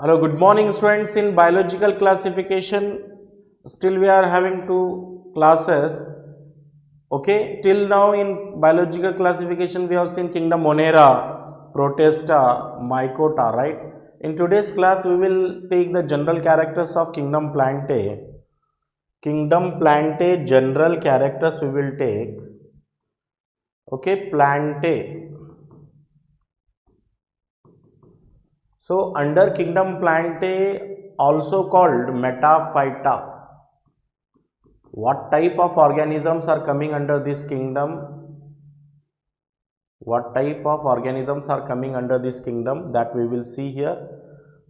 Hello, good morning students. In biological classification, still we are having two classes. Okay, till now in biological classification we have seen kingdom Monera, Protista, Mycota, right? In today's class we will take the general characters of kingdom Plantae. Kingdom Plantae general characters we will take. Okay, Plantae. So under kingdom Plantae, also called Metaphyta. What type of organisms are coming under this kingdom? What type of organisms are coming under this kingdom, that we will see here.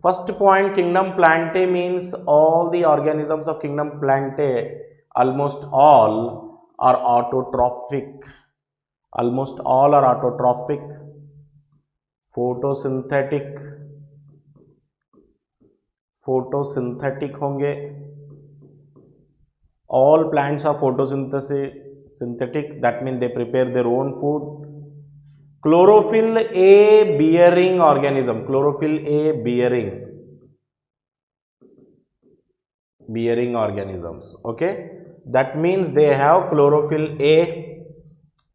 First point, kingdom Plantae means all the organisms of kingdom Plantae, almost all are autotrophic. Almost all are autotrophic, photosynthetic होंगे. All plants are photosynthetic, that means they prepare their own food. Chlorophyll A bearing organism, chlorophyll A bearing organisms. Okay, that means they have chlorophyll A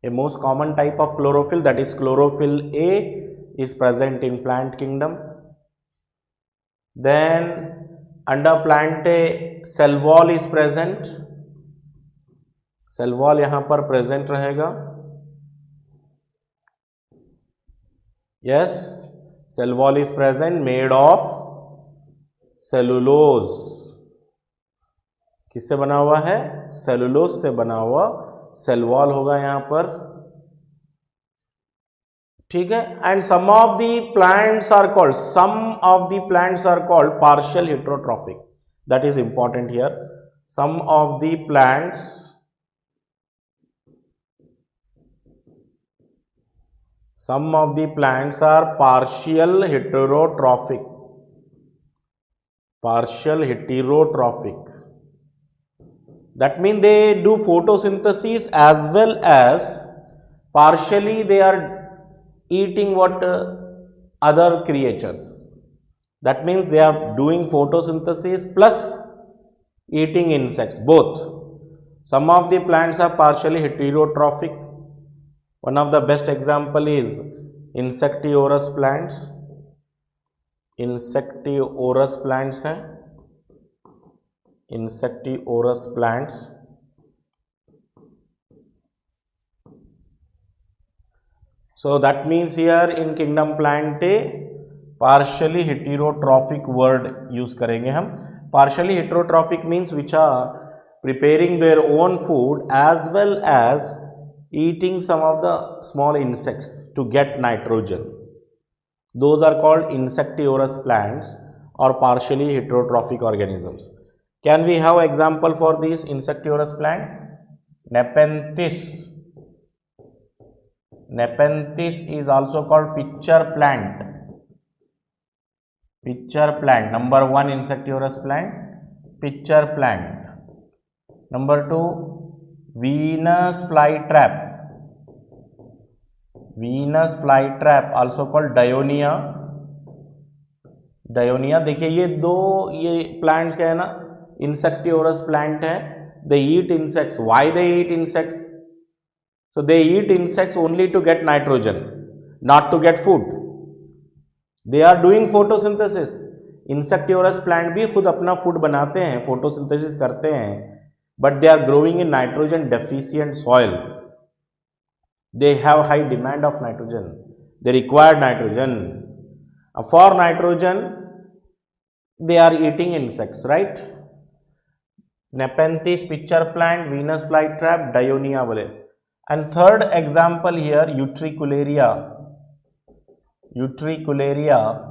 most common type of chlorophyll, that is chlorophyll A is present in plant kingdom. Then under Plantae cell wall is present. Cell wall यहां पर present रहेगा. Yes, cell wall is present, made of cellulose. किससे बना हुआ है? Cellulose से बना हुआ सेल वॉल होगा यहां पर. ठीक है. And some of the plants are called partial heterotrophic. That is important here. Some of the plants are partial heterotrophic. That means they do photosynthesis as well as partially they are eating what other creatures. That means they are doing photosynthesis plus eating insects, both. Some of the plants are partially heterotrophic. One of the best example is insectivorous plants. insectivorous plants. So that means here in kingdom Plantae partially heterotrophic word use करेंगे हम. Partially heterotrophic means which are preparing their own food as well as eating some of the small insects to get nitrogen. Those are called insectivorous plants or partially heterotrophic organisms. Can we have example for this insectivorous plant? Nepenthes. Nepenthes is also called pitcher plant. Number 1 insectivorous plant, pitcher plant. Number 2, Venus flytrap, also called Dionaea. देखिए ये दो plants क्या है ना, insectivorous plant है. They eat insects. Why they eat insects? So they eat insects only to get nitrogen, not to get food. They are doing photosynthesis. Insectivorous plant भी खुद अपना फूड बनाते हैं, photosynthesis करते हैं, but they are growing in nitrogen deficient soil. They have high demand of nitrogen. They require nitrogen. For nitrogen, they are eating insects, right? Nepenthes, pitcher plant, Venus flytrap, Dionaea बोले. And third example here, Utricularia. Utricularia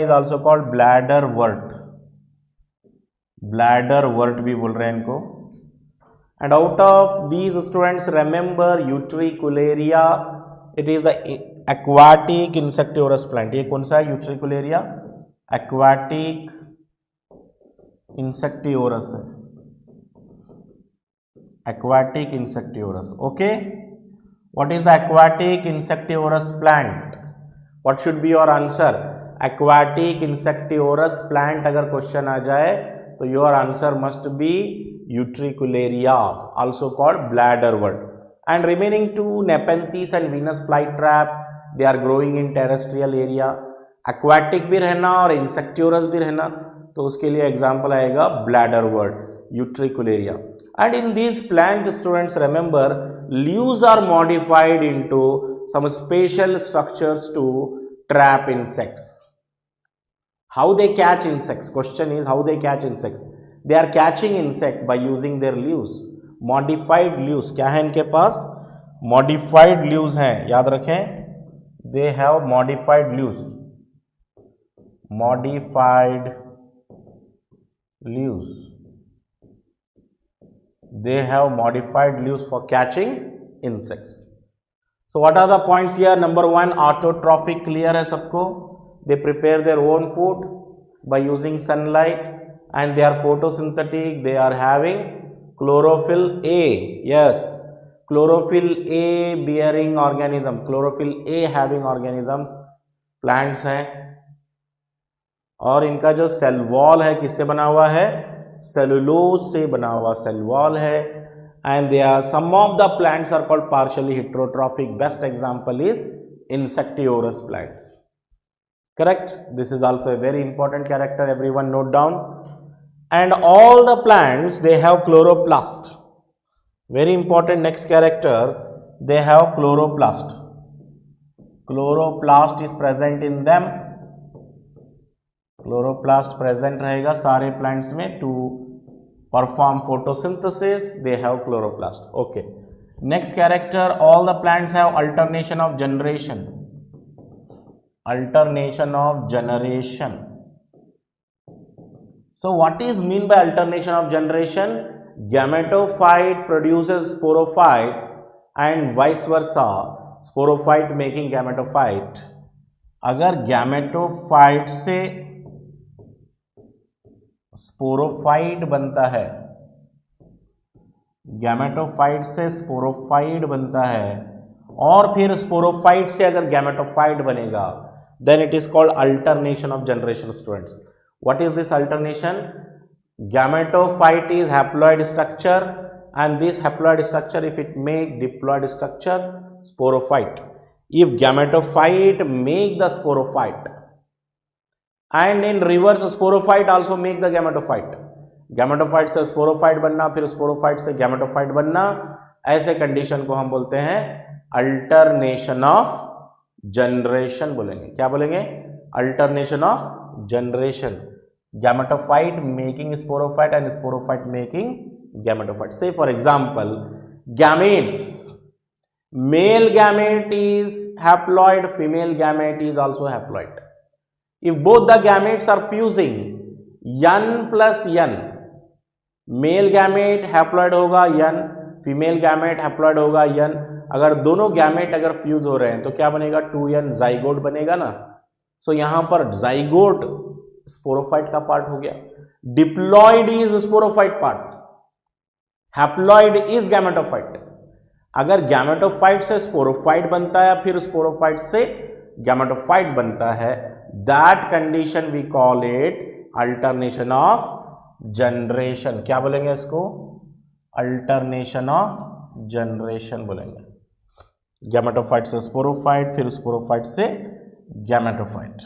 is also called bladderwort. भी बोल रहे हैं इनको. And out of these students, remember Utricularia, it is the aquatic insectivorous plant. ये कौन सा है? Utricularia aquatic insectivorous है. Okay, what is the aquatic insectivorous plant? What should be your answer? Aquatic insectivorous plant अगर question आ जाए तो your answer must be Utricularia, also called bladderwort. And remaining two Nepenthes and Venus flytrap, they are growing in terrestrial area. Aquatic भी रहना और insectivorous भी रहना, तो उसके लिए एग्जाम्पल आएगा ब्लैडरवर्ट, utricularia. And in these plants, students remember, leaves are modified into some special structures to trap insects. How they catch insects? Question is how they catch insects. They are catching insects by using their leaves. Modified leaves. क्या है इनके पास? Modified leaves हैं, याद रखें. They have modified leaves. Modified leaves. They have modified leaves for catching insects. So what are the points here? Number one, autotrophic, clear है सबको. They prepare their own food by using sunlight and they are photosynthetic. They are having chlorophyll A. Yes, chlorophyll A bearing organism, chlorophyll A having organisms plants हैं. और इनका जो cell wall है किससे बना हुआ है? सेलुलोज से बना हुआ सेल वॉल है. And they are some of the plants are called partially heterotrophic. Best example is insectivorous plants. Correct. This is also a very important character, everyone note down. And all the plants they have chloroplast. Very important next character, they have chloroplast. Chloroplast is present in them. Chloroplast present रहेगा सारे plants में to perform photosynthesis. They have chloroplast. Okay. Next character, all the plants have alternation of generation. Alternation of generation. So what is mean by alternation of generation? Gametophyte produces sporophyte and vice versa, sporophyte making gametophyte. अगर gametophyte से sporophyte बनता है, gametophyte से sporophyte बनता है, और फिर sporophyte से अगर गैमेटोफाइट बनेगा, then it is called alternation of generation. Students, what is this alternation? Gametophyte is haploid structure and this haploid structure if it make diploid structure, sporophyte. If gametophyte make the sporophyte and in reverse sporophyte also make the gametophyte. Gametophyte से sporophyte बनना, फिर sporophyte से gametophyte बनना, ऐसे condition को हम बोलते हैं अल्टरनेशन ऑफ जनरेशन बोलेंगे. क्या बोलेंगे? Alternation of generation. Gametophyte making sporophyte and sporophyte making gametophyte. Say for example gametes, male gamete is haploid, female gamete is also haploid. If both the gametes are fusing, n plus n, male gamete haploid होगा n, female gamete haploid होगा n. अगर दोनों gamete अगर fuse हो रहे हैं तो क्या बनेगा? 2n जाइगोट बनेगा ना. सो यहां पर जाइगोट स्पोरोफाइट का पार्ट हो गया. Diploid is sporophyte part, haploid is gametophyte. अगर गैमेटोफाइट से स्पोरोफाइट बनता है, फिर स्पोरोफाइट से गैमेटोफाइट बनता है, that condition we call it alternation of generation. क्या बोलेंगे इसको? अल्टरनेशन ऑफ जनरेशन बोलेंगे. गैमेटोफाइट से स्पोरोफाइट, फिर स्पोरोफाइट से gametophyte.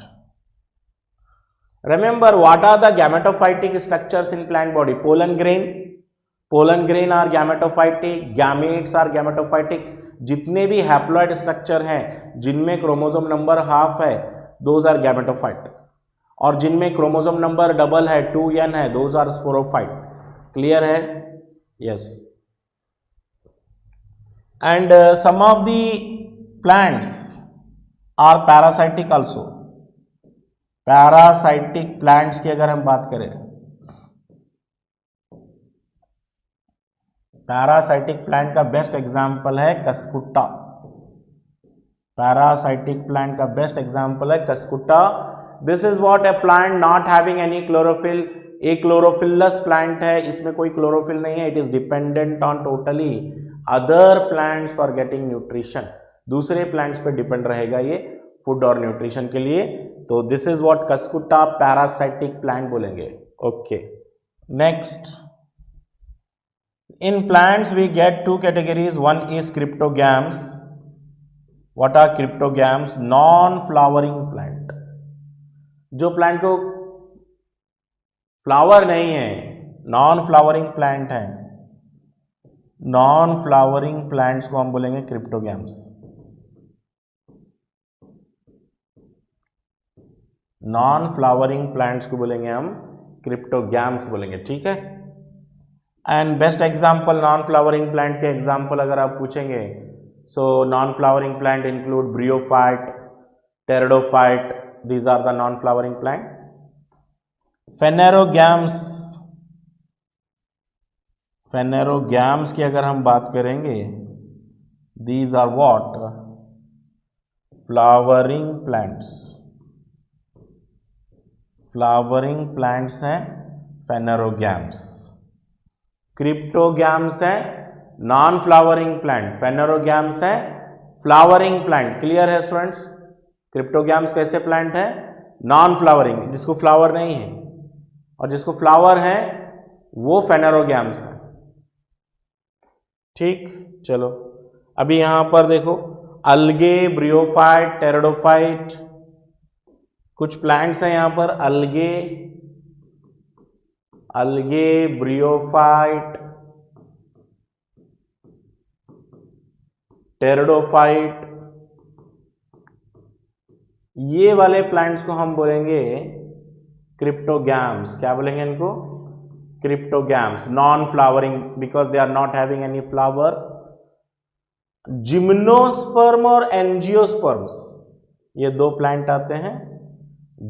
Remember what are the gametophytic structures in plant body? Pollen grain, pollen grain are gametophytic, gametes are gametophytic. जितने भी haploid structure हैं जिनमें क्रोमोसोम नंबर हाफ है, दोज आर गैमेटोफाइट, और जिनमें क्रोमोसोम नंबर डबल है, 2n है, those are sporophyte. Clear है? Yes. And some of the plants are parasitic also. Parasitic plants की अगर हम बात करें, पैरासाइटिक प्लांट का बेस्ट एग्जाम्पल है कस्कुटा. पैरासाइटिक प्लांट का बेस्ट एग्जाम्पल है Cuscuta. This is what a plant not having any chlorophyll. Achlorophyllous plant है, इसमें कोई क्लोरोफिल नहीं है. It is dependent on totally other plants for getting nutrition. दूसरे plants पे डिपेंड रहेगा ये फूड और न्यूट्रिशन के लिए। तो this is what Cuscuta parasitic plant बोलेंगे। Okay, next, in plants we get two categories, one is cryptogams. What are cryptogams? Non flowering plant, जो प्लांट को फ्लावर नहीं है, नॉन फ्लावरिंग प्लांट है, नॉन फ्लावरिंग प्लांट्स को हम बोलेंगे cryptogams. Non flowering plants को बोलेंगे हम क्रिप्टोगैम्स बोलेंगे, ठीक है। And best example non flowering plant के एग्जांपल अगर आप पूछेंगे, so non flowering plant include bryophyte, pteridophyte, these are the non flowering plant. Phanerogams, phanerogams की अगर हम बात करेंगे, these are what? Flowering plants, flowering plants हैं फेनेरोगैम्स। क्रिप्टोगैम्स है नॉन फ्लावरिंग प्लांट, फेनेरोगैम्स है फ्लावरिंग प्लांट। क्लियर है students? Cryptogams कैसे प्लांट है? नॉन फ्लावरिंग, जिसको फ्लावर नहीं है, और जिसको फ्लावर है वो फेनेरोगैम्स है, ठीक। चलो अभी यहां पर देखो, अलगे, ब्रियोफाइट, टेरिडोफाइट, कुछ प्लांट्स हैं यहां पर, अलगे, अलगे, ब्रियोफाइट, टेरिडोफाइट, ये वाले प्लांट्स को हम बोलेंगे क्रिप्टोगैम्स। क्या बोलेंगे इनको? Cryptogams, non flowering, because they are not having any flower. Gymnosperm और एंजियोस्पर्म्स, ये दो प्लांट आते हैं,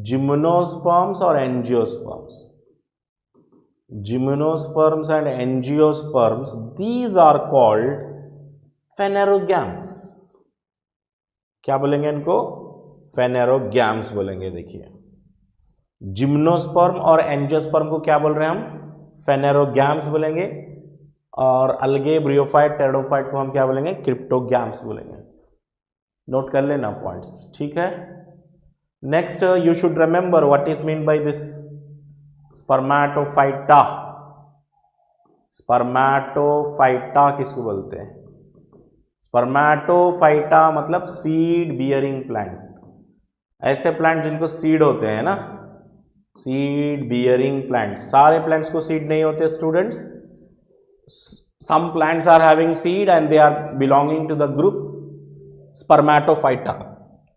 जिम्नोस्पर्म्स और angiosperms. Gymnosperms and angiosperms, these are called phanerogams. क्या बोलेंगे इनको? फेनेरोगैम्स बोलेंगे। देखिए, जिम्नोस्पर्म और एंजियोस्पर्म को क्या बोल रहे हैं हम? फेनेरोगैम्स बोलेंगे, और अलगे, ब्रियोफाइट, टेरिडोफाइट को हम क्या बोलेंगे? क्रिप्टोगैम्स बोलेंगे। नोट कर लेना पॉइंट्स, ठीक है। Next, you should remember what is mean by this Spermatophyta. Spermatophyta किसको बोलते हैं? स्पर्मेटोफाइटा मतलब सीड बियरिंग प्लांट। ऐसे प्लांट जिनको सीड होते हैं ना, सीड बियरिंग प्लांट। सारे प्लांट्स को सीड नहीं होते students, some plants are having seed and they are belonging to the group spermatophyta,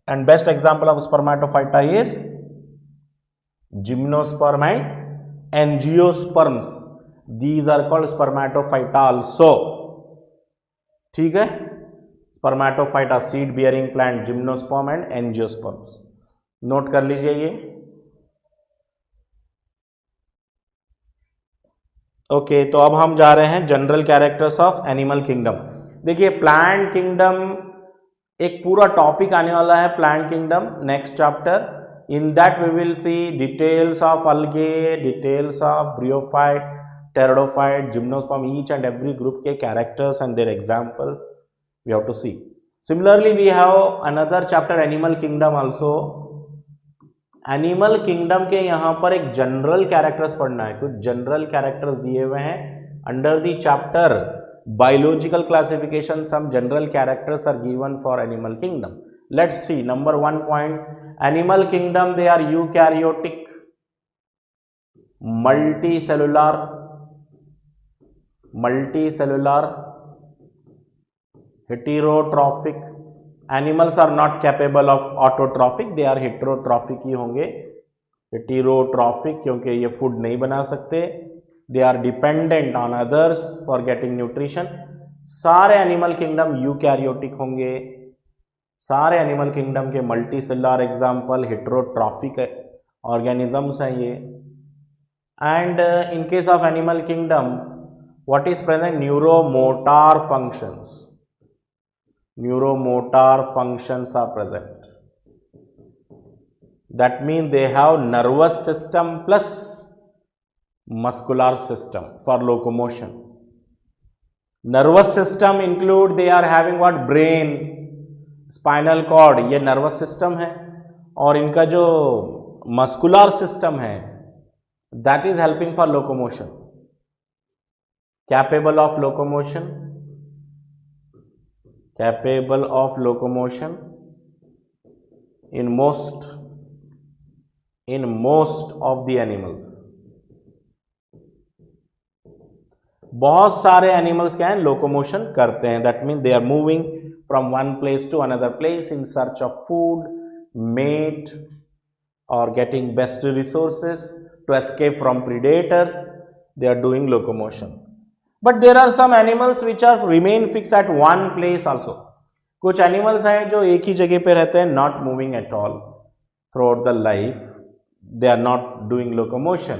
and best example of spermatophyta is gymnosperm and angiosperms. These are called spermatophyta also, ठीक है। spermatophyta seed bearing plant, gymnosperm and angiosperms, note कर लीजिए ये। Okay, तो अब हम जा रहे हैं general characters of animal kingdom. देखिए, प्लांट किंगडम एक पूरा टॉपिक आने वाला है, plant kingdom, next chapter. In that we will see details of algae, details of bryophyte, pteridophyte, gymnosperm, each and every group के characters and their examples we have to see. Similarly we have another chapter animal kingdom also. Animal kingdom के यहाँ पर एक general characters पढ़ना है, कुछ general characters दिए हुए हैं under the chapter biological classification. Some general characters are given for animal kingdom. Let's see number 1 point, animal kingdom they are eukaryotic, multicellular, multicellular, heterotrophic. Animals are not capable of autotrophic, they are heterotrophic ही होंगे, heterotrophic, क्योंकि ये food नहीं बना सकते। They are dependent on others for getting nutrition. सारे animal kingdom eukaryotic होंगे। सारे एनिमल किंगडम के मल्टीसेलुलर एग्जाम्पल हेटेरोट्रॉफिक ऑर्गेनिजम्स हैं ये। And in case of animal kingdom what is present? Neuromotor functions, neuromotor functions are present. That means they have nervous system plus muscular system for locomotion. Nervous system include they are having what? Brain, spinal cord ये nervous system है, और इनका जो muscular system है that is helping for locomotion, capable of locomotion, capable of locomotion in most of the animals. बहुत सारे animals क्या है, लोकोमोशन करते हैं. That mean they are moving from one place to another place in search of food, mate और getting best resources to escape from predators. They are doing locomotion. But there are some animals which are remain fix at one place also. कुछ animals हैं जो एक ही जगह पे रहते हैं, not moving at all throughout the life. They are not doing locomotion,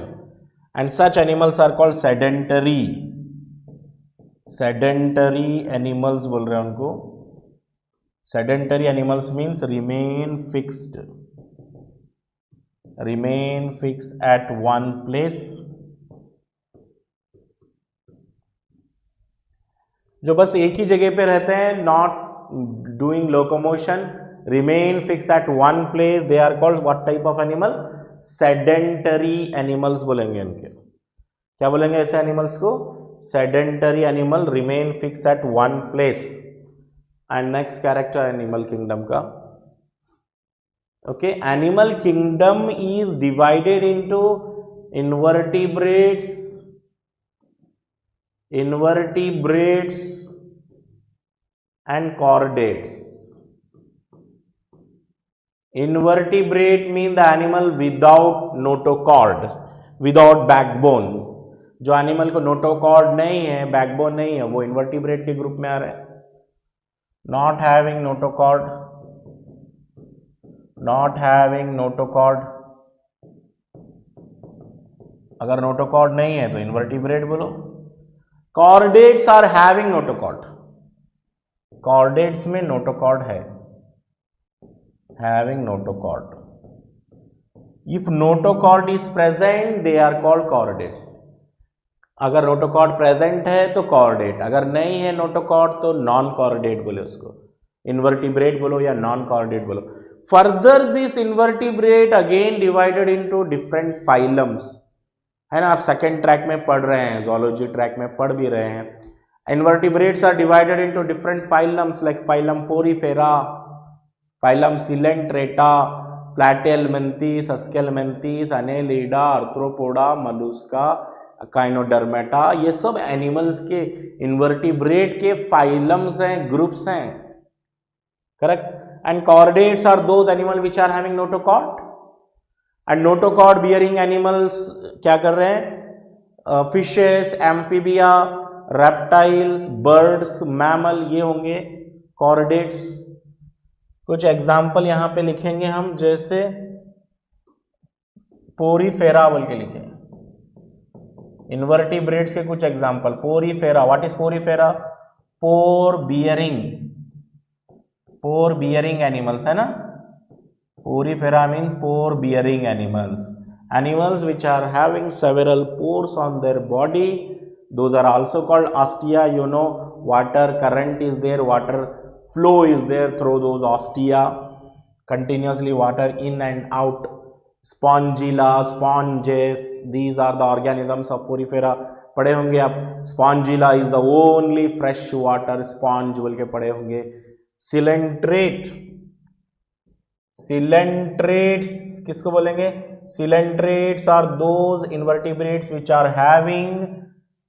and such animals are called sedentary. Sedentary animals बोल रहे हैं उनको. Sedentary animals means remain fix at one place. जो बस एक ही जगह पे रहते हैं, not doing locomotion, remain fixed at one place, they are called what type of animal? Sedentary animals बोलेंगे इनके. क्या बोलेंगे ऐसे एनिमल्स को? Sedentary animal, remain fixed at one place. And next character animal kingdom का. Okay, animal kingdom is divided into invertebrates and chordates. Invertebrate mean the animal without notochord, without backbone. जो animal को notochord नहीं है, backbone नहीं है, वो invertebrate के group में आ रहे हैं. Not having notochord. अगर नोटोकॉर्ड नहीं है तो इन्वर्टिब्रेट बोलो. Chordates are having notochord. Chordates में नोटोकॉर्ड है, having notochord. If notochord is present they are called chordates. अगर नोटोकॉर्ड प्रेजेंट है तो कॉर्डेट, अगर नहीं है नोटोकॉर्ड तो नॉन कॉर्डेट बोले उसको. इन्वर्टिब्रेट बोलो या नॉन कॉर्डेट बोलो. Further this invertebrate again divided into different phylums, है ना. आप सेकेंड ट्रैक में पढ़ रहे हैं, ज़ूलॉजी ट्रैक में पढ़ भी रहे हैं. Invertebrates are divided into different phylums like phylum Porifera, phylum Coelenterata, Platyhelminthes, Ascalmenthes, Annelida, Arthropoda, Mollusca, Echinodermata. ये सब एनिमल्स के इन्वर्टिब्रेट के फाइलम्स हैं, ग्रुप्स हैं. Correct. And chordates are those animal which are having notochord. And notochord bearing animals क्या कर रहे हैं? Fishes, amphibia, reptiles, birds, mammal, ये होंगे कॉर्डेट्स. कुछ एग्जाम्पल यहां पे लिखेंगे हम, जैसे पोरीफेरा बोल के लिखेंगे. इन्वर्टिब्रेट्स के कुछ example. Porifera, what is Porifera? Pour bearing animals, है ना. Porifera means pour bearing animals which are having several pores on their body. Those are also called ostia. You know, water current is there, water flow is there through those ostia, continuously water in and out. Spongilla, sponges, these are the organisms of porifera. पढ़े होंगे आप. Spongilla is the only fresh water sponge बोल के पढ़े होंगे. Coelentrates किसको बोलेंगे? Coelentrates are those invertebrates which are having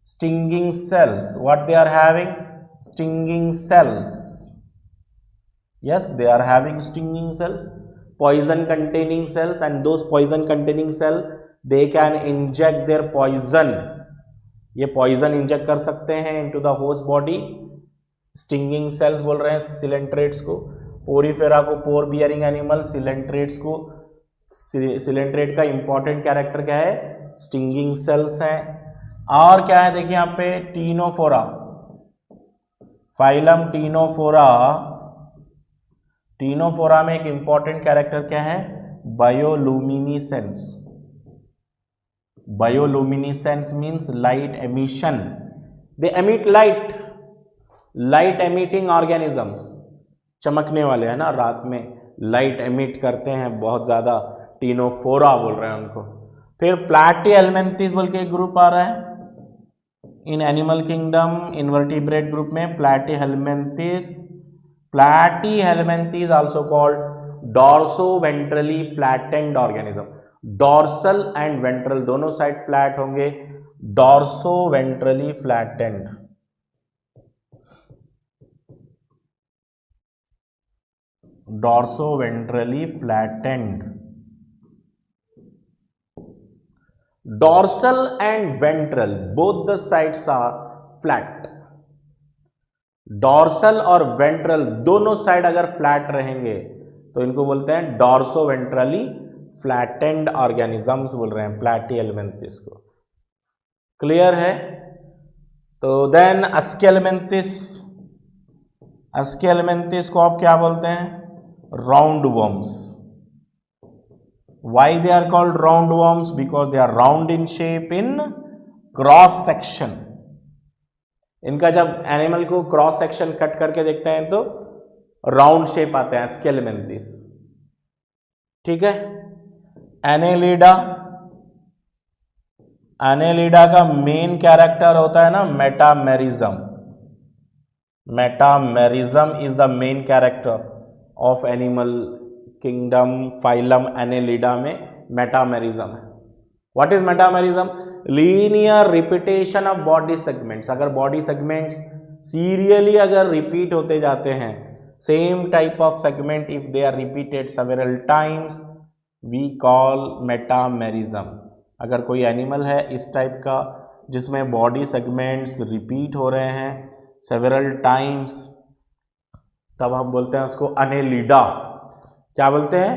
stinging cells. What they are having? Stinging cells. Yes, they are having stinging cells, poison containing cells, and those poison containing cell they can inject their poison. ये poison inject कर सकते हैं into the host body. Stinging cells बोल रहे हैं coelentrates को. Porifera को पोर bearing animal, coelentrates को. coelentrate का इंपॉर्टेंट कैरेक्टर क्या है? स्टिंगिंग सेल्स हैं. और क्या है देखिए यहाँ पे? Ctenophora, phylum Ctenophora. टीनोफोरा में एक इंपॉर्टेंट कैरेक्टर क्या है? Bioluminescence. Bioluminescence means light emission. They emit light emitting organisms. चमकने वाले हैं ना, रात में लाइट एमिट करते हैं बहुत ज़्यादा, टीनोफोरा बोल रहे हैं उनको। फिर प्लैटीहेल्मिन्थेस बोल के एक ग्रुप आ रहा है in animal kingdom, invertebrate group में platyhelminthes. Platyhelminthes also called dorsoventrally flattened organism. Dorsal and ventral दोनों साइड फ्लैट होंगे, dorsoventrally flattened. Dorsoventrally flattened. Dorsal and ventral both the sides are flat. Dorsal और ventral दोनों side अगर flat रहेंगे तो इनको बोलते हैं डॉर्सोवेंट्रली फ्लैटेंड ऑर्गेनिजम्स बोल रहे हैं प्लैटीहेल्मिन्थेस को। क्लियर है? तो देन अस्केल्मिन्थेस। अस्केल्मिन्थेस को आप क्या बोलते हैं? Round worms. Why they are called round worms? Because they are round in shape in cross section. इनका जब एनिमल को क्रॉस सेक्शन कट करके देखते हैं तो राउंड शेप आते हैं अस्केल्मिन्थेस। ठीक है? एनेलिडा। एनेलिडा का मेन कैरेक्टर होता है ना metamerism. Metamerism is the main character of animal kingdom phylum annelida में मेटामेरिज्म है। What is metamerism? Linear repetition of body segments. अगर बॉडी सेगमेंट्स सीरियली अगर रिपीट होते जाते हैं, same type of segment if they are repeated several times we call metamerism. अगर कोई animal है इस टाइप का जिसमें बॉडी सेगमेंट्स रिपीट हो रहे हैं सेवरल टाइम्स, तब हम बोलते हैं उसको अनेलिडा। क्या बोलते हैं?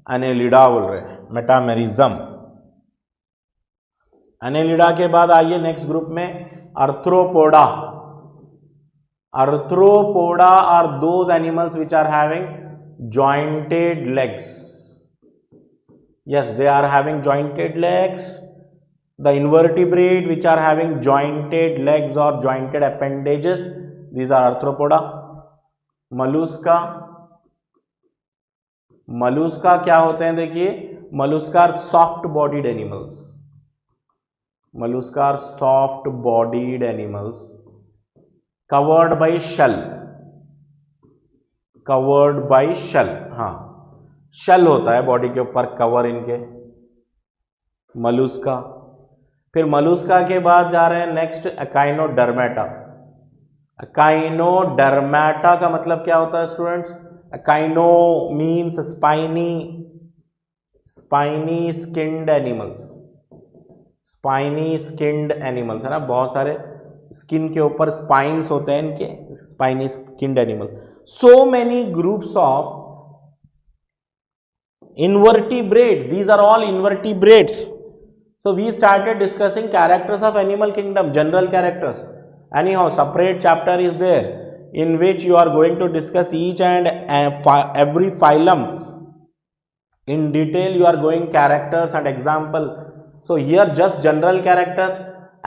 अनेलिडा बोल रहे हैं, मेटामेरिज्म। अनेलिडा के बाद आइए नेक्स्ट ग्रुप में arthropoda. Arthropoda are those animals which are having jointed legs. Yes, they are having jointed legs. The invertebrate which are having jointed legs or jointed appendages, these are arthropoda. Mollusca. Mollusca क्या होते हैं? देखिए, mollusca are soft bodied animals. Mollusca are soft bodied animals covered by shell. Covered by shell. हाँ, shell होता है body के ऊपर cover इनके, मलुस्का। फिर मलुस्का के बाद जा रहे हैं नेक्स्ट एकाइनोडर्मेटा। एकाइनोडर्मेटा का मतलब क्या होता है students? Echino means spiny, spiny skinned animals. Spiny skinned animals है ना, बहुत सारे स्किन के ऊपर स्पाइन्स होते हैं इनके, spiny skinned animal. So many groups of invertebrate, these are all invertebrates. So we started discussing characters of animal kingdom, general characters. Anyhow, separate chapter is there in which you are going to discuss each and every phylum in detail. You are going characters and example. So here just general character.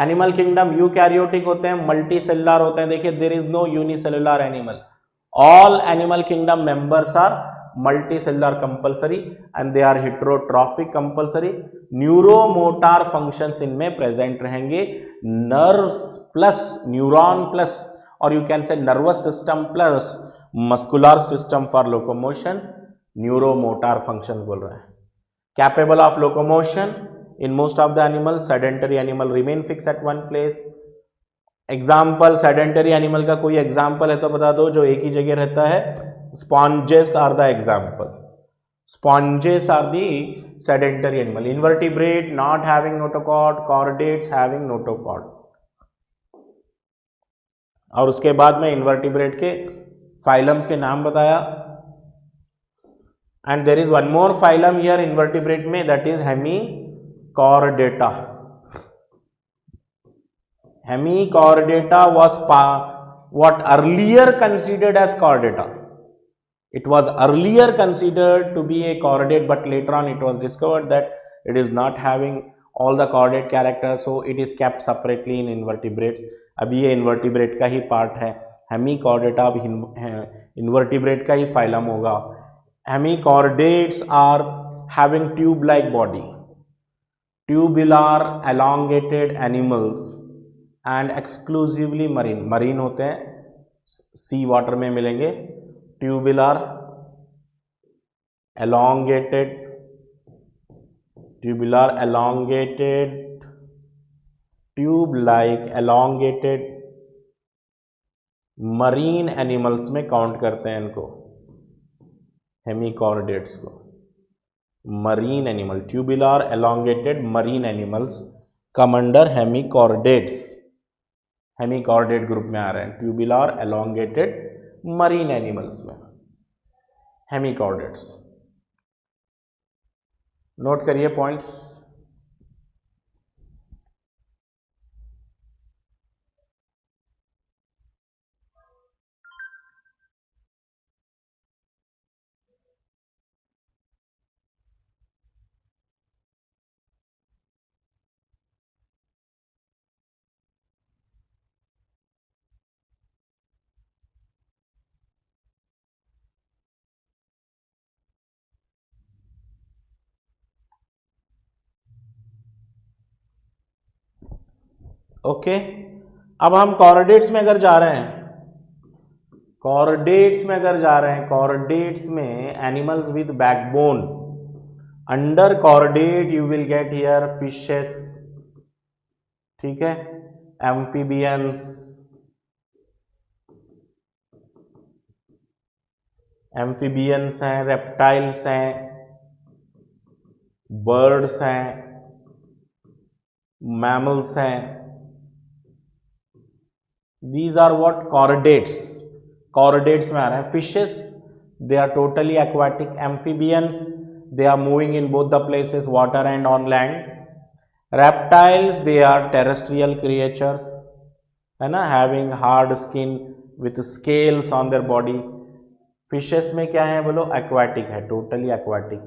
Animal kingdom eukaryotic होते हैं, multicellular होते हैं। देखिए, there is no unicellular animal. All animal kingdom members are multicellular compulsory and they are heterotrophic compulsory. Neuromotor functions इनमें present रहेंगे, nerves plus neuron plus, और you can say nervous system plus muscular system for locomotion. Neuromotor function बोल रहे हैं। Capable of locomotion in most of the animal. Sedentary animal remain fix at one place. Example, sedentary animal का कोई example है तो बता दो जो एक ही जगह रहता है। Sponges are the example. Sponges are the sedentary animal. Invertebrate not having notochord, chordates having notochord. और उसके बाद में invertebrate के phylums के नाम बताया। And there is one more phylum here invertebrate में, that is Hemichordata. Hemichordata was what earlier considered as chordata. It was earlier considered to be a chordate, but later on it was discovered that it is not having all the chordate characters, so it is kept separately in invertebrates. अब ये invertebrate का ही part है। Hemichordata invertebrate का ही phylum होगा। Hemichordates are having tube like body, tubular elongated animals and exclusively marine, marine होते हैं, सी वाटर में मिलेंगे। Tubular elongated, tubular elongated, tube like elongated marine animals में काउंट करते हैं इनको, हेमिकॉर्डेट्स को। Marine animal, tubular elongated marine animals come under hemichordates, hemichordate group में आ रहे हैं, ट्यूबुलर एलोंगेटेड मरीन एनिमल्स में हेमिकॉर्डेट्स। नोट करिए पॉइंट्स। ओके, अब हम कॉर्डेट्स में अगर जा रहे हैं, कॉर्डेट्स में अगर जा रहे हैं, कॉर्डेट्स में animals with backbone, under chordate you will get here fishes, ठीक है, एम्फीबियंस, एम्फीबियंस हैं, रेप्टाइल्स हैं, बर्ड्स हैं, मैमल्स हैं। These are what? Chordates. Chordates में आ रहे हैं। Fishes, they are totally aquatic. Amphibians, they are moving in both the places, water and on land. Reptiles, they are terrestrial creatures, है ना, having hard skin with scales on their body. Fishes में क्या है बोलो? Aquatic है, totally aquatic.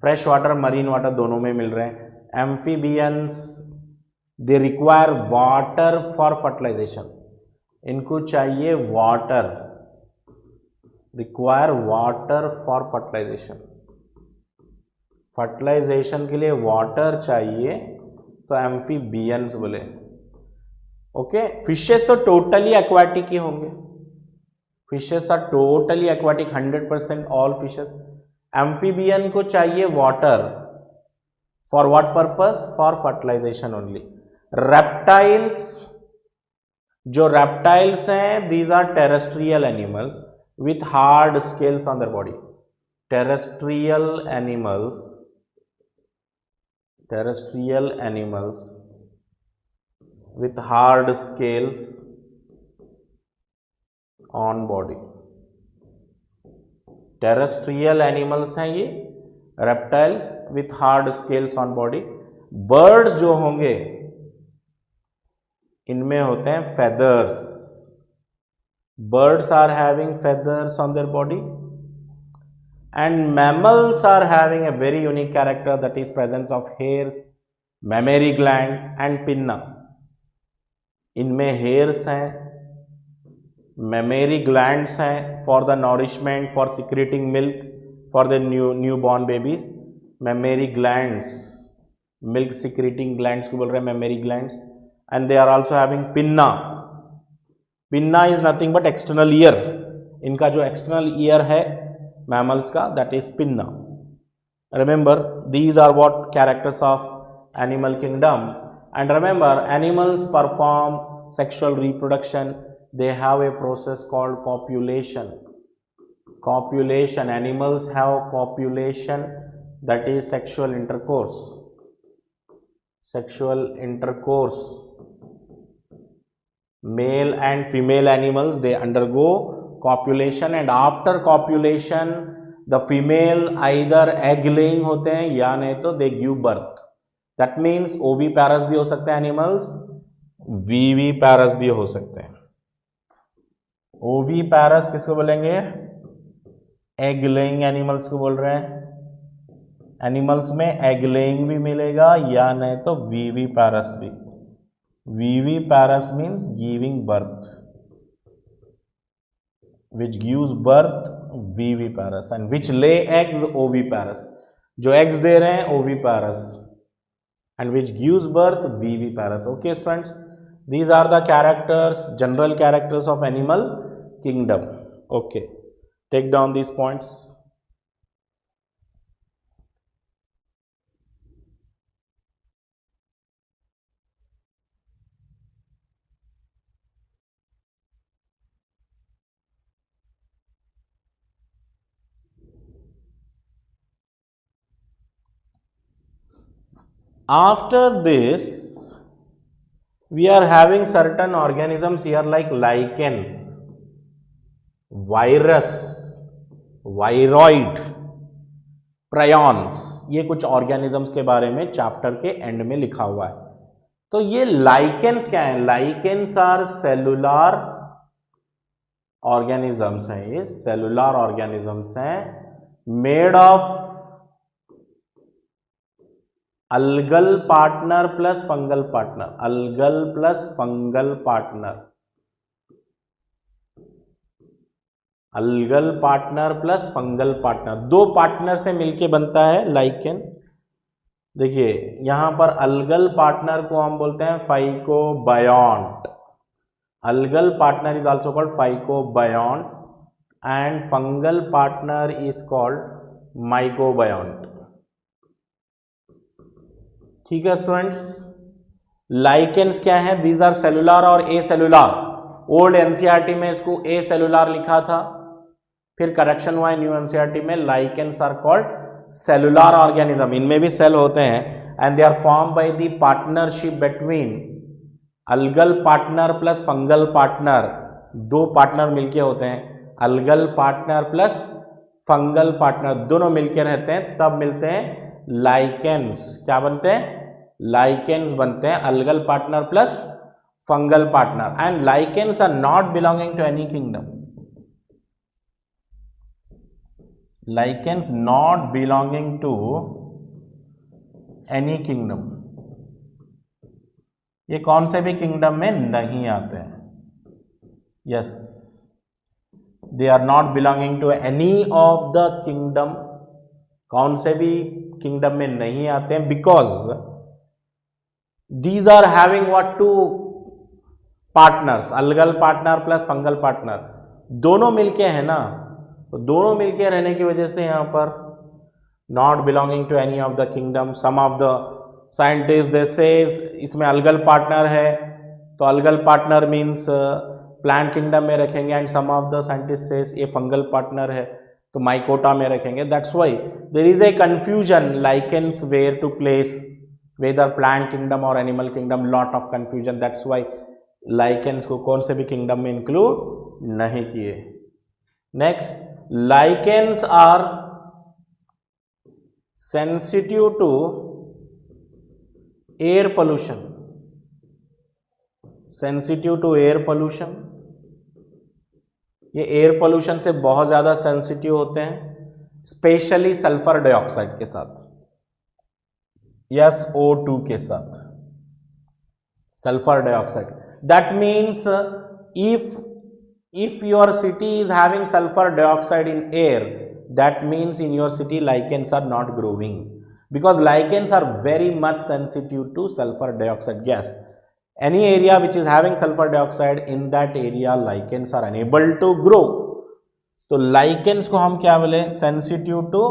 Fresh water, marine water दोनों में मिल रहे हैं. Amphibians, they require water for fertilization. इनको चाहिए water, require water for fertilization, fertilization के लिए वाटर चाहिए, तो एम्फीबियंस बोले। ओके, फिशेस तो टोटली एक्वाटिक ही होंगे, fishes are totally aquatic, 100% all fishes. Amphibian को चाहिए water, for what purpose? For fertilization only. Reptiles, जो रेप्टाइल्स हैं, these are terrestrial animals with hard scales on their body. Terrestrial animals, terrestrial animals with hard scales on body, terrestrial animals हैं ये, reptiles with hard scales on body. Birds जो होंगे इनमें होते हैं feathers, birds are having feathers on their body, and mammals are having a very unique character, that is presence of hairs, mammary gland and pinna. इनमें hairs हैं, mammary glands हैं for the nourishment, for secreting milk for the newborn babies. Mammary glands, milk secreting glands को बोल रहे हैं mammary glands. And they are also having pinna. Pinna is nothing but external ear. इनका जो external ear है mammals का, that is pinna. Remember, these are what characters of animal kingdom. And remember, animals perform sexual reproduction. They have a process called copulation. Copulation. Animals have copulation, that is sexual intercourse. Sexual intercourse. Male and female animals, they undergo copulation, and after copulation the female either egg laying होते हैं या नहीं तो they give birth. That means oviparous भी हो सकते हैं animals, viviparous भी हो सकते हैं. oviparous किसको बोलेंगे? egg laying animals को बोल रहे हैं. एनिमल्स में egg laying भी मिलेगा या नहीं तो viviparous भी. viviparous means giving birth. which gives birth viviparous and which lay eggs oviparous, जो eggs दे रहे हैं oviparous and which gives birth viviparous. Okay friends, these are the characters, general characters of animal kingdom. Okay, take down these points. After this, we are having certain organisms here like lichens, virus, viroid, prions. ये कुछ organisms के बारे में chapter के and में लिखा हुआ है. तो ये लाइकेंस क्या है? लाइकेंस आर सेलुलर ऑर्गेनिजम्स हैं. ये सेलुलर ऑर्गेनिजम्स हैं made of algal partner plus fungal partner. Algal plus fungal partner. Algal partner plus fungal partner, दो पार्टनर से मिलके बनता है लाइकेन. देखिए यहां पर अलगल पार्टनर को हम बोलते हैं phycobiont. Algal partner is also called phycobiont and fungal partner is called mycobiont. ठीक है स्टूडेंट्स, लाइकेंस क्या है? दीज आर सेलुलर और ए सेलुलर. ओल्ड एनसीईआरटी में इसको ए सेलुलर लिखा था, फिर करेक्शन हुआ है न्यू एनसीईआरटी में. Lichens are called cellular organism. इनमें भी सेल होते हैं and they are form by the partnership between algal partner plus fungal partner. दो पार्टनर मिलके होते हैं, algal partner plus fungal partner दोनों मिलके रहते हैं, तब मिलते हैं लाइकेंस. क्या बनते हैं? लाइकेंस बनते हैं. Algal partner plus fungal partner. And lichens are not belonging to any kingdom. Lichens not belonging to any kingdom. ये कौन से भी किंगडम में नहीं आते हैं. Yes, they are not belonging to any of the kingdom. कौन से भी किंगडम में नहीं आते हैं because these are having what two partners. Algal partner plus fungal partner दोनों मिलके हैं ना, तो दोनों मिलके रहने की वजह से यहां पर not belonging to any of the kingdom. Some of the scientist they says इसमें अलगल पार्टनर है, तो algal partner means plant kingdom में रखेंगे. एंड सम ऑफ द साइंटिस्ट सेज ये फंगल पार्टनर है तो माइकोटा में रखेंगे. That's why there is a confusion lichens where to place, whether plant kingdom और animal kingdom. Lot of confusion. That's why lichens को कौन से भी किंगडम में इंक्लूड नहीं किए. Next, lichens are sensitive to air pollution. Sensitive to air pollution. ये air pollution से बहुत ज़्यादा सेंसिटिव होते हैं, स्पेशली सल्फर डाइऑक्साइड के साथ, SO2 के साथ. Sulphur dioxide. That means if your city is having sulfur dioxide in air, that means in your city lichens are not growing, because lichens are very much sensitive to sulfur dioxide gas. Any area which is having sulfur dioxide, in that area lichens are unable to grow. तो lichens को हम क्या बोले? Sensitive to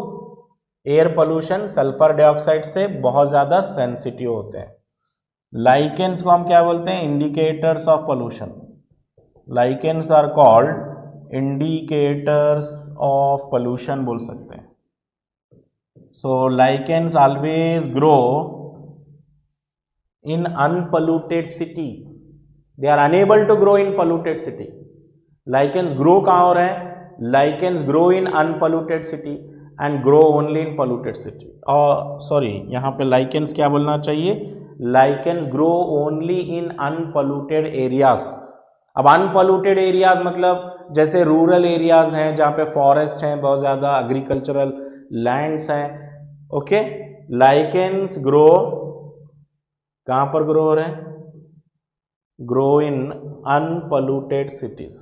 air pollution. Sulphur dioxide से बहुत ज़्यादा sensitive होते हैं. lichens को हम क्या बोलते हैं? Indicators of pollution. lichens are called indicators of pollution बोल सकते हैं. So lichens always grow in unpolluted city. They are unable to grow in polluted city. Lichens grow कहाँ हो रहे हैं? Lichens grow in unpolluted city and grow only in polluted city. और sorry, यहाँ पे lichens क्या बोलना चाहिए? Lichens grow only in unpolluted areas. अब unpolluted areas मतलब जैसे रूरल एरियाज हैं जहाँ पे फॉरेस्ट हैं, बहुत ज़्यादा एग्रीकल्चरल लैंड्स हैं. ओके, lichens grow कहाँ पर ग्रो हो रहे हैं? Grow in unpolluted cities.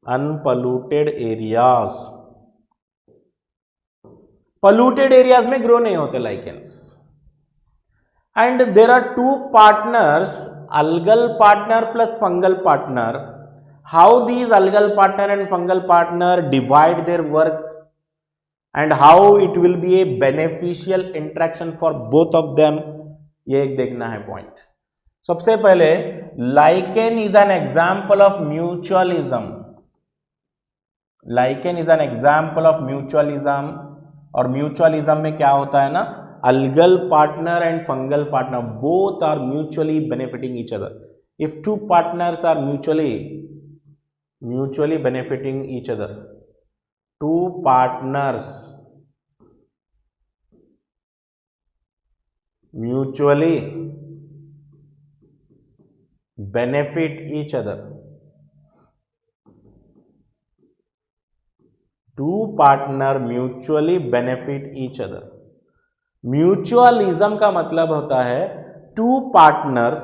Unpolluted areas, polluted areas में ग्रो नहीं होते lichens. And there are two partners, algal partner plus fungal partner. How these algal partner and fungal partner divide their work and how it will be a beneficial interaction for both of them, ये एक देखना है point. सबसे पहले lichen is an example of mutualism. lichen is an example of mutualism. और mutualism में क्या होता है ना, algal partner and fungal partner both are mutually benefiting each other. If two partners are mutually benefiting each other, two partners mutually benefit each other, two partner mutually benefit each other. Mutualism का मतलब होता है to partners,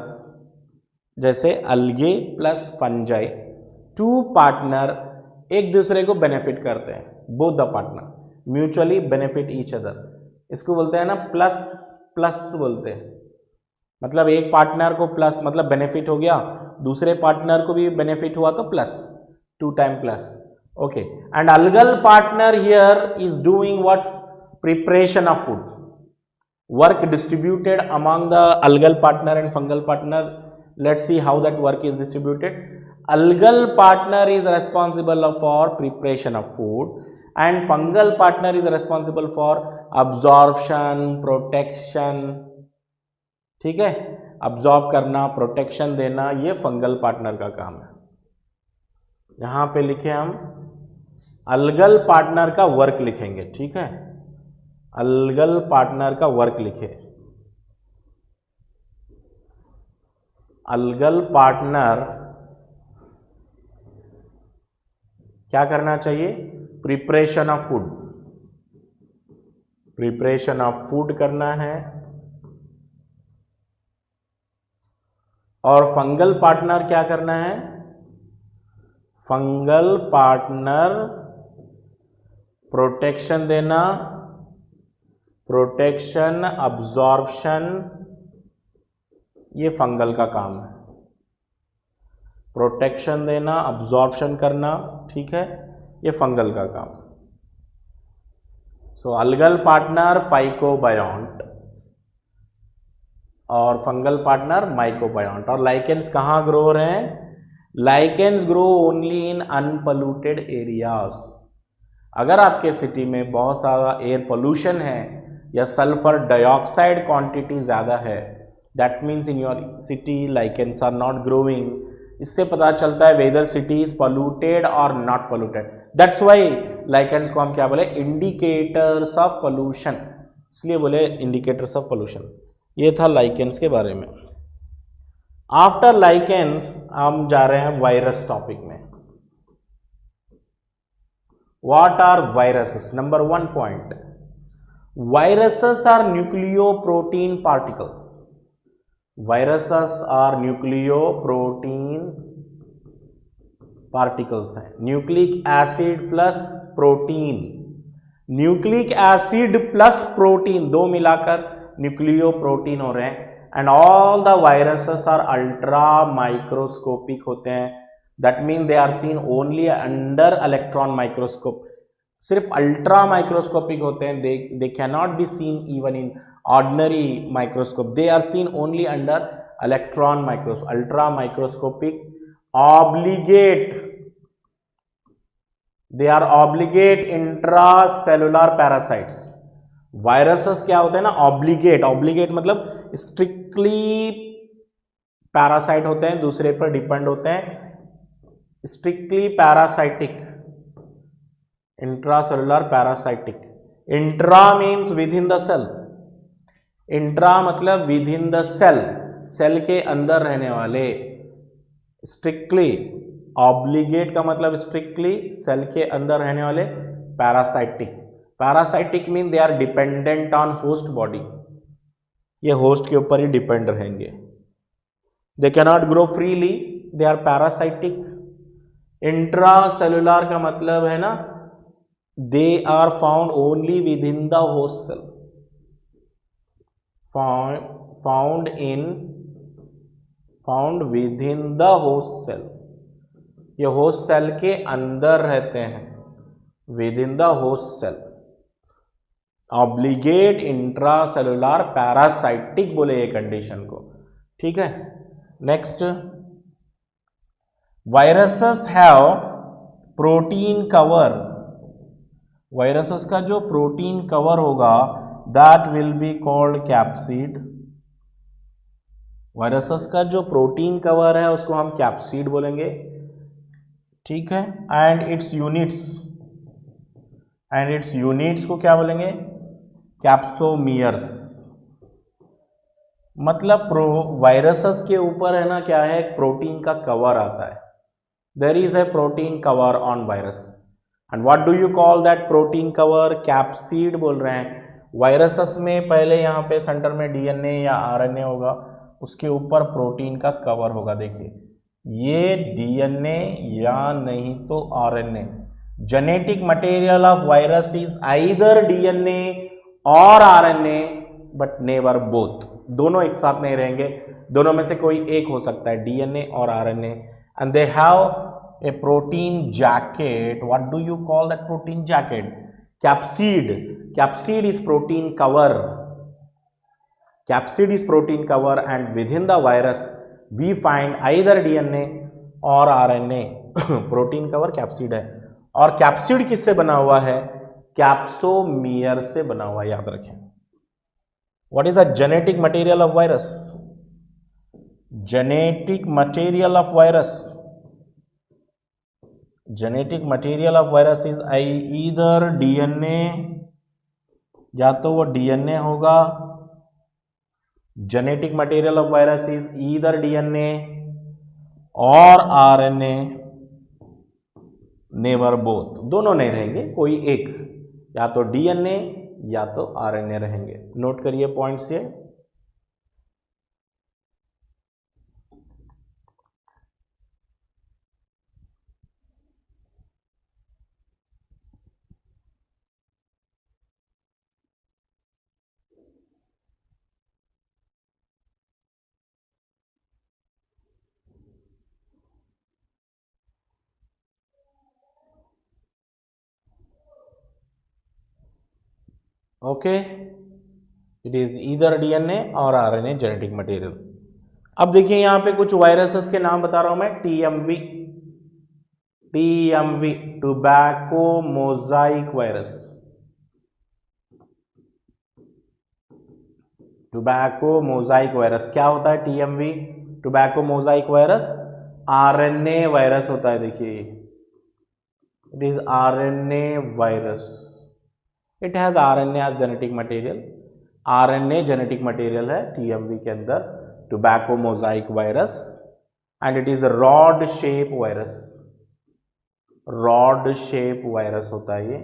जैसे अलगे plus fungi, to partner एक दूसरे को benefit करते हैं, both the partner mutually benefit each other. इसको बोलते हैं ना प्लस प्लस बोलते हैं. मतलब एक पार्टनर को प्लस मतलब बेनिफिट हो गया, दूसरे पार्टनर को भी बेनिफिट हुआ तो plus, two time plus. Okay, and algal partner here is doing what, preparation of food. Work distributed among the algal partner and fungal partner. Let's see how that work is distributed. Algal partner is responsible for preparation of food and fungal partner is responsible for absorption, protection. ठीक है, absorb करना, protection देना, ये fungal partner का काम है. यहाँ पे लिखे हम algal partner का work लिखेंगे. ठीक है, अलगल पार्टनर का वर्क लिखे. अलगल पार्टनर क्या करना चाहिए, preparation of food, preparation of food करना है. और फंगल पार्टनर क्या करना है, फंगल पार्टनर प्रोटेक्शन देना, प्रोटेक्शन, अब्जॉर्प्शन, ये फंगल का काम है. प्रोटेक्शन देना, अब्जॉर्प्शन करना, ठीक है, ये फंगल का काम. सो अलगल पार्टनर फाइकोबायोंट और फंगल पार्टनर माइकोबायोंट. और लाइकेंस कहाँ ग्रो हो रहे हैं, lichens grow only in unpolluted areas. अगर आपके सिटी में बहुत सारा एयर पोल्यूशन है या सल्फर डाइऑक्साइड क्वांटिटी ज़्यादा है, that means in your city lichens are not growing. इससे पता चलता है वेदर सिटी इज पोल्यूटेड और not polluted. That's why lichens को हम क्या बोले, इंडिकेटर्स ऑफ पोल्यूशन, इसलिए बोले इंडिकेटर्स ऑफ पोल्यूशन. ये था लाइकेंस के बारे में. आफ्टर लाइकेंस हम जा रहे हैं वायरस टॉपिक में. What are viruses? Number 1 point, viruses are nucleoprotein particles. Viruses are nucleoprotein particles हैं. Nucleic acid plus protein, nucleic acid plus protein दो मिलाकर न्यूक्लियोप्रोटीन हो रहे हैं. And all the viruses are ultra microscopic होते हैं. That mean they are seen only under electron microscope. सिर्फ ultra microscopic होते हैं. They can not be seen even in ordinary microscope. They are seen only under electron microscope. Ultra microscopic, obligate, they are obligate intracellular parasites. Viruses क्या होते हैं ना, obligate. Obligate मतलब strictly parasite होते हैं, दूसरे पर डिपेंड होते हैं. Strictly parasitic, intracellular parasitic. Intra means within the cell. Intra मतलब within the cell, cell के अंदर रहने वाले. स्ट्रिक्टली, ऑब्लिगेट का मतलब स्ट्रिक्टली सेल के अंदर रहने वाले. Parasitic, parasitic mean they are dependent on host body. ये होस्ट के ऊपर ही डिपेंड रहेंगे. They can not grow freely, they are parasitic. Intracellular का मतलब है ना, they are found only within the host cell, found within the host cell, ये होस्ट सेल के अंदर रहते हैं, within the host cell. Obligate intracellular parasitic बोले ये कंडीशन को, ठीक है। Next, viruses have protein cover, viruses का जो प्रोटीन कवर होगा that will be called capsid, viruses का जो प्रोटीन कवर है उसको हम कैप्सिड बोलेंगे, ठीक है। एंड इट्स यूनिट्स को क्या बोलेंगे, कैप्सोमियर्स। मतलब वायरसेस के ऊपर है ना क्या है, प्रोटीन का कवर आता है, there is a protein cover on virus, and what do you call that protein cover, capsid बोल रहे हैं। वायरसेस में पहले यहाँ पे सेंटर में डीएनए या आरएनए होगा, उसके ऊपर प्रोटीन का कवर होगा। देखिए ये डीएनए या नहीं तो RNA, genetic material of virus is either DNA और आरएनए बट नेवर बोथ, दोनों एक साथ नहीं रहेंगे, दोनों में से कोई एक हो सकता है, डीएनए और RNA. And they have a protein jacket, what do you call that protein jacket, capsid, capsid is protein cover, capsid is protein cover and within the virus we find either DNA और RNA, protein cover capsid है। और capsid किससे बना हुआ है, capsomere से बना हुआ है, याद रखें। What is the genetic material of virus, genetic material of virus, genetic material of virus is either DNA, या तो वो डीएनए होगा, genetic material of virus is either DNA और आरएनए, नेवर बोथ, दोनों नहीं रहेंगे, कोई एक, या तो डीएनए या तो आरएनए रहेंगे। नोट करिए पॉइंट्स ये। Okay, it is either DNA और आरएनए जेनेटिक मटेरियल। अब देखिए यहां पे कुछ वायरसेस के नाम बता रहा हूं मैं, TMV, tobacco mosaic virus, tobacco mosaic virus क्या होता है, TMV tobacco mosaic virus RNA virus होता है। देखिए it is RNA virus, it has RNA as genetic material, RNA genetic material है टीएमवी के अंदर, tobacco mosaic virus, and it is rod shape virus, rod shape virus होता है ये।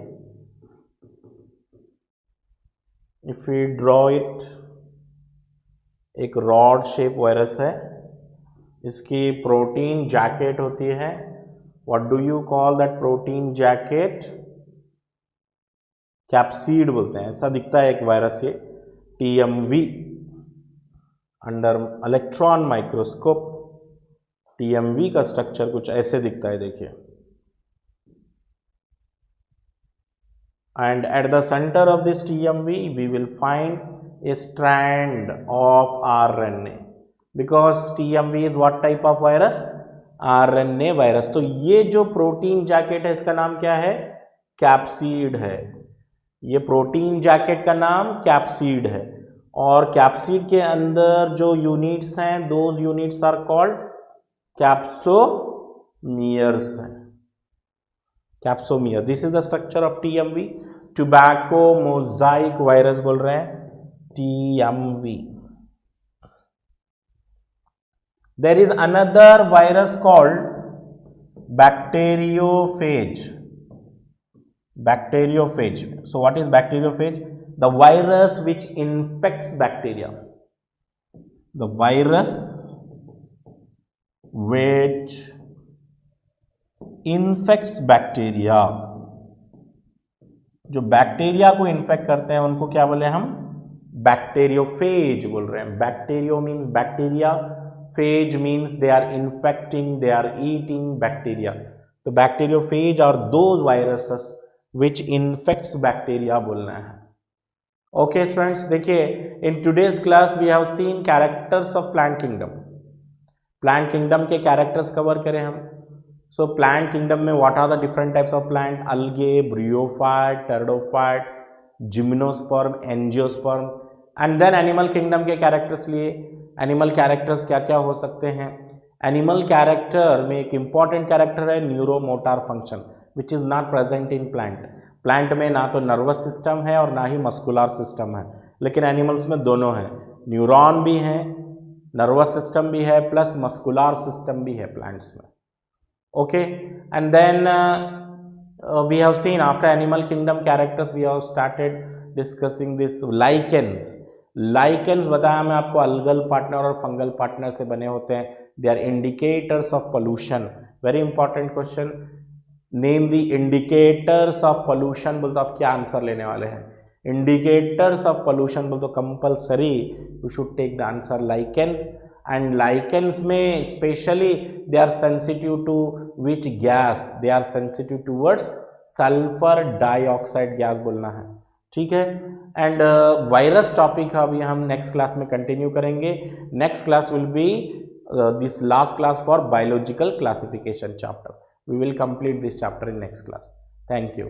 If you draw it, एक रॉड शेप वायरस है, इसकी protein jacket होती है, what do you call that protein jacket, capsid बोलते हैं। ऐसा दिखता है एक वायरस ये TMV, under electron microscope TMV का स्ट्रक्चर कुछ ऐसे दिखता है, देखिए। And at the centre of this TMV we will find a strand of RNA, because TMV is what type of virus, RNA virus. तो ये जो प्रोटीन जैकेट है इसका नाम क्या है, कैप्सिड है, ये प्रोटीन जैकेट का नाम कैप्सिड है। और कैप्सिड के अंदर जो यूनिट्स हैं, those units are called capsomeres हैं, capsomere. This is the structure of TMV, tobacco mosaic virus बोल रहे हैं TMV. There is another virus called bacteriophage, bacteriophage. So what is bacteriophage? The virus which infects bacteria, the virus which infects bacteria, जो bacteria को infect करते हैं उनको क्या बोले हम, बैक्टीरियोफेज बोल रहे हैं। Bacterio means bacteria, phage means they are infecting, they are eating bacteria. तो बैक्टीरियोफेज और those viruses which infects bacteria बोलना है। ओके स्टूडेंट्स, देखिए in today's class we have seen characters of plant kingdom. Plant kingdom के characters cover करें हम। So plant kingdom में what are the different types of plant, algae, bryophyte, pteridophyte, gymnosperm, angiosperm. And then animal kingdom के characters लिए, animal characters क्या क्या हो सकते हैं। एनिमल कैरेक्टर में एक इंपॉर्टेंट कैरेक्टर है neuromotor function, which is not present in plant. Plant में ना तो नर्वस सिस्टम है और ना ही मस्कुलर सिस्टम है, लेकिन एनिमल्स में दोनों है, न्यूरॉन भी है, नर्वस सिस्टम भी है, प्लस मस्कुलर सिस्टम भी है प्लांट्स में। Okay, and then we have seen after animal kingdom characters we have started discussing this lichens. Lichens बताया मैं आपको, अलगल पार्टनर और फंगल पार्टनर से बने होते हैं। They are indicators of pollution. Very important question, name the indicators of pollution. बोल तो आप क्या आंसर लेने वाले हैं, इंडिकेटर्स ऑफ पोल्यूशन बोल तो compulsory you should take the answer lichens. And lichens में specially they are sensitive to which gas, they are sensitive towards sulphur dioxide gas बोलना है, ठीक है। एंड वायरस टॉपिक अभी हम नेक्स्ट क्लास में कंटिन्यू करेंगे। Next class will be this last class for biological classification chapter. We will complete this chapter in next class. Thank you.